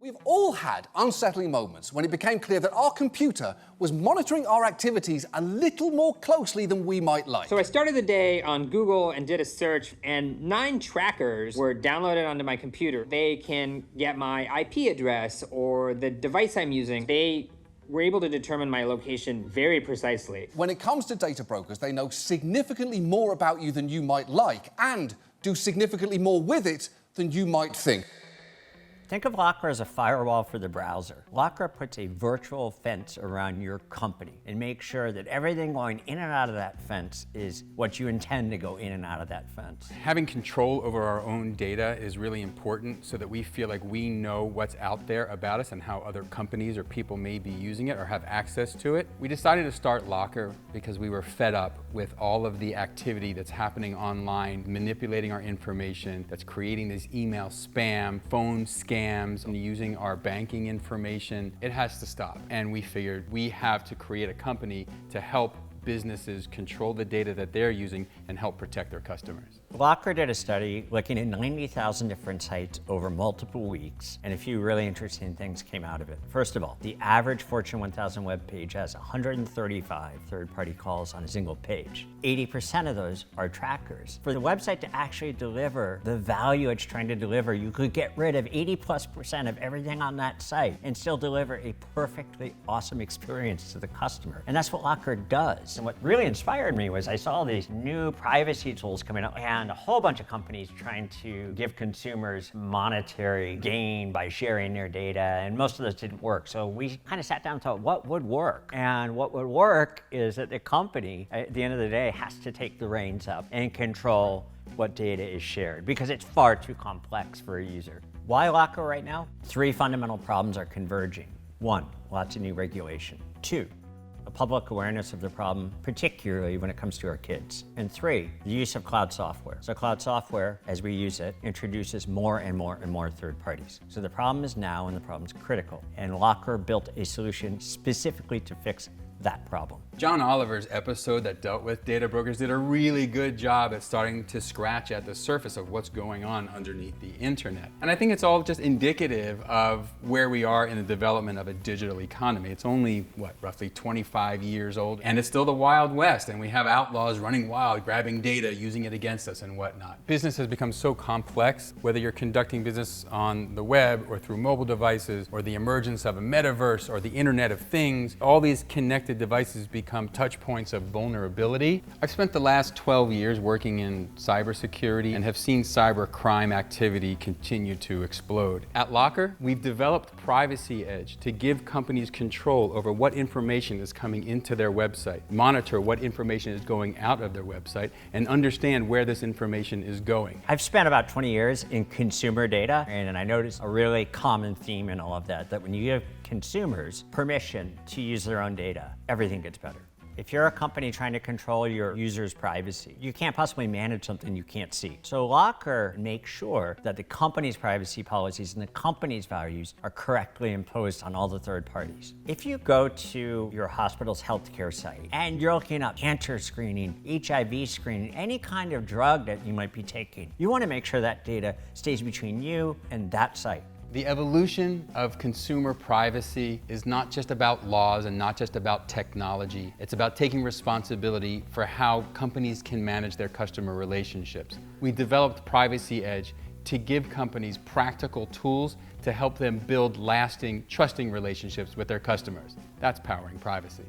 We've all had unsettling moments when it became clear that our computer was monitoring our activities a little more closely than we might like. So I started the day on Google and did a search, and 9 trackers were downloaded onto my computer. They can get my IP address or the device I'm using. They were able to determine my location very precisely. When it comes to data brokers, they know significantly more about you than you might like and do significantly more with it than you might think. Think of LOKKER as a firewall for the browser. LOKKER puts a virtual fence around your company and makes sure that everything going in and out of that fence is what you intend to go in and out of that fence. Having control over our own data is really important so that we feel like we know what's out there about us and how other companies or people may be using it or have access to it. We decided to start LOKKER because we were fed up with all of the activity that's happening online, manipulating our information, that's creating this email spam, phone scams, and using our banking information. It has to stop. And we figured we have to create a company to help businesses control the data that they're using and help protect their customers. LOKKER did a study looking at 90,000 different sites over multiple weeks, and a few really interesting things came out of it. First of all, the average Fortune 1000 web page has 135 third-party calls on a single page. 80% of those are trackers. For the website to actually deliver the value it's trying to deliver, you could get rid of 80+% of everything on that site and still deliver a perfectly awesome experience to the customer. And that's what LOKKER does. And what really inspired me was I saw these new privacy tools coming out and a whole bunch of companies trying to give consumers monetary gain by sharing their data, and most of those didn't work. So we kind of sat down and thought, what would work? And what would work is that the company, at the end of the day, has to take the reins up and control what data is shared because it's far too complex for a user. Why LOKKER right now? 3 fundamental problems are converging. 1, lots of new regulation. 2, a public awareness of the problem, particularly when it comes to our kids. And 3, the use of cloud software. So cloud software, as we use it, introduces more and more and more third parties. So the problem is now and the problem's critical. And LOKKER built a solution specifically to fix that problem. John Oliver's episode that dealt with data brokers did a really good job at starting to scratch at the surface of what's going on underneath the internet. And I think it's all just indicative of where we are in the development of a digital economy. It's only, roughly 25 years old, and it's still the Wild West, and we have outlaws running wild, grabbing data, using it against us and whatnot. Business has become so complex, whether you're conducting business on the web or through mobile devices, or the emergence of a metaverse or the Internet of Things, all these connected devices become touch points of vulnerability. I've spent the last 12 years working in cybersecurity and have seen cyber crime activity continue to explode. At LOKKER, we've developed Privacy Edge to give companies control over what information is coming into their website, monitor what information is going out of their website, and understand where this information is going. I've spent about 20 years in consumer data, and I noticed a really common theme in all of that when you give consumers permission to use their own data, everything gets better. If you're a company trying to control your users' privacy, you can't possibly manage something you can't see. So LOKKER makes sure that the company's privacy policies and the company's values are correctly imposed on all the third parties. If you go to your hospital's healthcare site and you're looking up cancer screening, HIV screening, any kind of drug that you might be taking, you want to make sure that data stays between you and that site. The evolution of consumer privacy is not just about laws and not just about technology. It's about taking responsibility for how companies can manage their customer relationships. We developed Privacy Edge to give companies practical tools to help them build lasting, trusting relationships with their customers. That's powering privacy.